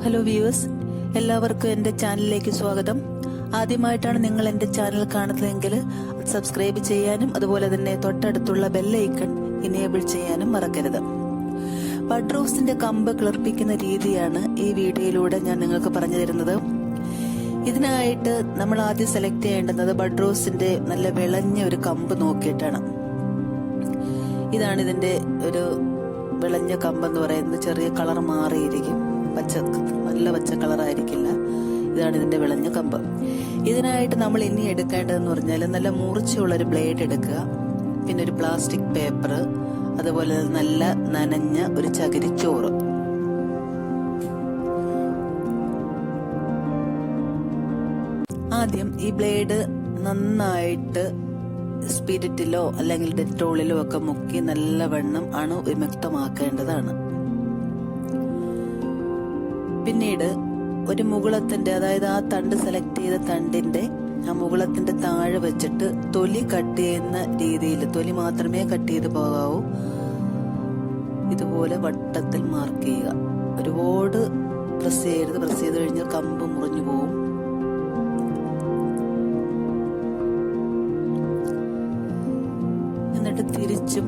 Hello viewers, എല്ലാവർക്കും എൻ്റെ ചാനലിലേക്ക് സ്വാഗതം. ആദ്യമായിട്ടാണ് നിങ്ങൾ എൻ്റെ ചാനൽ കാണുന്നതെങ്കിൽ സബ്സ്ക്രൈബ് ചെയ്യാനും അതുപോലെ തന്നെ തൊട്ടടുത്തുള്ള ബെല്ലൈക്കൺ ഇനേബിൾ ചെയ്യാനും മറക്കരുത്. ബഡ് റോസിന്റെ കമ്പ് കിളിർപ്പിക്കുന്ന രീതിയാണ് ഈ വീഡിയോയിലൂടെ ഞാൻ നിങ്ങൾക്ക് പറഞ്ഞു തരുന്നത്. ഇതിനായിട്ട് നമ്മൾ ആദ്യം സെലക്ട് ചെയ്യേണ്ടുന്നത് ബഡ് റോസിന്റെ നല്ല വിളഞ്ഞ ഒരു കമ്പ് നോക്കിയിട്ടാണ്. ഇതാണ് ഇതിന്റെ ഒരു വിളഞ്ഞ കമ്പെന്ന് പറയുന്നത്. ചെറിയ കളർ മാറിയിരിക്കും, നല്ല പച്ച കളറായിരിക്കില്ല. ഇതാണ് ഇതിന്റെ വിളഞ്ഞ കമ്പ്. ഇതിനായിട്ട് നമ്മൾ ഇനി എടുക്കേണ്ടതെന്ന് പറഞ്ഞാൽ നല്ല മൂർച്ചയുള്ളൊരു ബ്ലേഡ് എടുക്കുക, പിന്നെ ഒരു പ്ലാസ്റ്റിക് പേപ്പർ, അതുപോലെ നല്ല നനഞ്ഞ ഒരു ചകിരിച്ചോറ്. ആദ്യം ഈ ബ്ലേഡ് നന്നായിട്ട് സ്പിരിറ്റിലോ അല്ലെങ്കിൽ ഡെറ്റോളിലോ ഒക്കെ മുക്കി നല്ലവണ്ണം വിമുക്തമാക്കേണ്ടതാണ്. പിന്നീട് ഒരു മുകുളത്തിന്റെ, അതായത് ആ തണ്ട് സെലക്ട് ചെയ്ത തണ്ടിന്റെ ആ മുകുളത്തിന്റെ താഴെ വെച്ചിട്ട് തൊലി കട്ട് ചെയ്യുന്ന രീതിയിൽ, തൊലി മാത്രമേ കട്ട് ചെയ്ത് പോകാവൂ, ഇതുപോലെ വട്ടത്തിൽ മാർക്ക് ചെയ്യുക. ഒരുപാട് പ്രസ് ചെയ്യരുത്, പ്രസ് ചെയ്ത് കഴിഞ്ഞാൽ കമ്പ് മുറിഞ്ഞു പോകും. എന്നിട്ട് തിരിച്ചും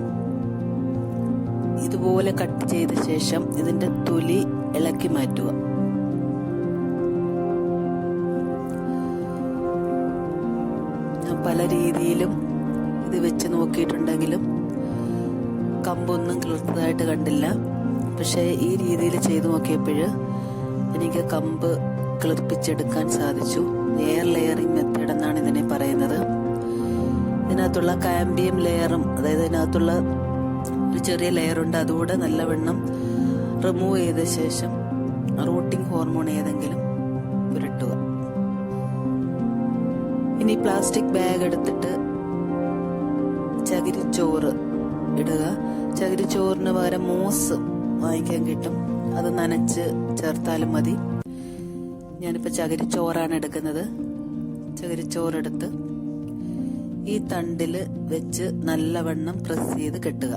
ഇതുപോലെ കട്ട് ചെയ്ത ശേഷം ഇതിന്റെ തൊലി ഇളക്കി മാറ്റുക. ഞാൻ പല രീതിയിലും ഇത് വെച്ച് നോക്കിയിട്ടുണ്ടെങ്കിലും കമ്പൊന്നും കിളിർത്തതായിട്ട് കണ്ടില്ല. പക്ഷെ ഈ രീതിയിൽ ചെയ്തു നോക്കിയപ്പോൾ എനിക്ക് കമ്പ് കിളിർപ്പിച്ചെടുക്കാൻ സാധിച്ചു. എയർ ലെയറിംഗ് മെത്തേഡ് എന്നാണ് ഇതിനെ പറയുന്നത്. ഇതിനകത്തുള്ള കാമ്പിയം ലെയറും, അതായത് ഇതിനകത്തുള്ള ഒരു ചെറിയ ലെയറുണ്ട്, അതുകൂടെ നല്ലവണ്ണം റിമൂവ് ചെയ്ത ശേഷം റൂട്ടിംഗ് ഹോർമോൺ ഏതെങ്കിലും പുരട്ടുക. ഇനി പ്ലാസ്റ്റിക് ബാഗ് എടുത്തിട്ട് ചകിരിച്ചോറ് ഇടുക. ചകിരിച്ചോറിന് പകരം മോസ് വാങ്ങിക്കാൻ കിട്ടും, അത് നനച്ച് ചേർത്താലും മതി. ഞാനിപ്പോ ചകിരിച്ചോറാണ് എടുക്കുന്നത്. ചകിരിച്ചോറെടുത്ത് ഈ തണ്ടില് വെച്ച് നല്ലവണ്ണം പ്രസ് ചെയ്ത് കെട്ടുക.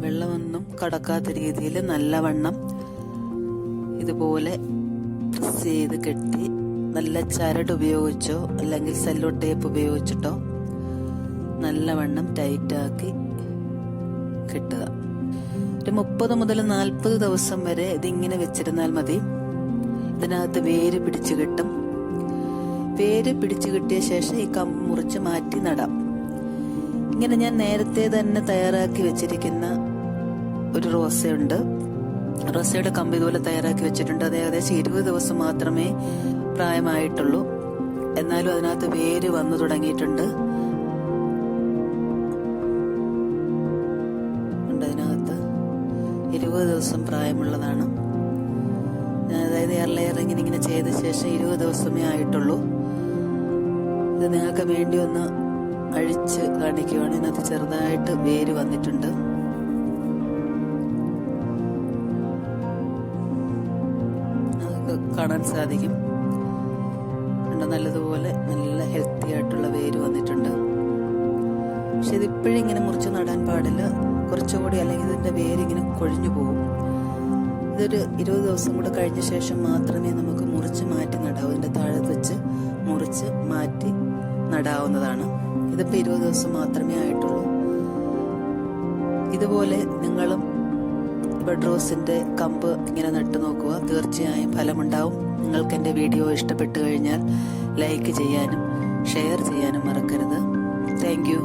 വെള്ളമൊന്നും കടക്കാത്ത രീതിയിൽ നല്ലവണ്ണം ഇതുപോലെ പ്രസ് ചെയ്ത് കെട്ടി നല്ല ചരട് ഉപയോഗിച്ചോ അല്ലെങ്കിൽ സെല്ലോ ടേപ്പ് ഉപയോഗിച്ചിട്ടോ നല്ലവണ്ണം ടൈറ്റാക്കി കെട്ടുക. ഒരു 30 മുതൽ 40 ദിവസം വരെ ഇതിങ്ങനെ വെച്ചിരുന്നാൽ മതി. ഇതിനകത്ത് വേര് പിടിച്ചു കിട്ടും. വേര് പിടിച്ചു കിട്ടിയ ശേഷം ഈ കമ്പ് മുറിച്ച് മാറ്റി നടാം. ഇങ്ങനെ ഞാൻ നേരത്തെ തന്നെ തയ്യാറാക്കി വെച്ചിരിക്കുന്ന ഒരു റോസയുണ്ട്. റോസയുടെ കമ്പ് ഇതുപോലെ തയ്യാറാക്കി വെച്ചിട്ടുണ്ട്. അത് ഏകദേശം 20 ദിവസം മാത്രമേ പ്രായമായിട്ടുള്ളൂ. എന്നാലും അതിനകത്ത് വേര് വന്നു തുടങ്ങിയിട്ടുണ്ട്. അതിനകത്ത് 20 ദിവസം പ്രായമുള്ളതാണ്. അതായത് എയർ ലെയറിംഗ് ഇങ്ങനെ ചെയ്ത ശേഷം 20 ദിവസമേ ആയിട്ടുള്ളൂ. ഇത് നിങ്ങൾക്ക് വേണ്ടി ഒന്ന് അഴിച്ച് കാണിക്കുവാണ്. ഇതിനകത്ത് ചെറുതായിട്ട് വേര് വന്നിട്ടുണ്ട്. അതൊക്കെ കാണാൻ സാധിക്കും. നല്ലതുപോലെ നല്ല ഹെൽത്തി ആയിട്ടുള്ള വേര് വന്നിട്ടുണ്ട്. പക്ഷെ ഇതിപ്പോഴും ഇങ്ങനെ മുറിച്ച് നടാൻ പാടില്ല. കുറച്ചുകൂടി, അല്ലെങ്കിൽ ഇതിന്റെ വേര് ഇങ്ങനെ കൊഴിഞ്ഞു പോകും. ഇതൊരു 20 ദിവസം കൂടെ കഴിഞ്ഞ ശേഷം മാത്രമേ നമുക്ക് മുറിച്ച് മാറ്റി നടാവൂ. ഇതിന്റെ താഴെ വെച്ച് മുറിച്ച് മാറ്റി നടാവുന്നതാണ്. ഇതിപ്പോ 20 ദിവസം മാത്രമേ ആയിട്ടുള്ളൂ. ഇതുപോലെ നിങ്ങളും ബഡ് റോസിന്റെ കമ്പ് ഇങ്ങനെ നട്ടു നോക്കുക. തീർച്ചയായും ഫലമുണ്ടാവും. നിങ്ങൾക്ക് എന്റെ വീഡിയോ ഇഷ്ടപ്പെട്ടു കഴിഞ്ഞാൽ ലൈക്ക് ചെയ്യാനും ഷെയർ ചെയ്യാനും മറക്കരുത്. Thank you.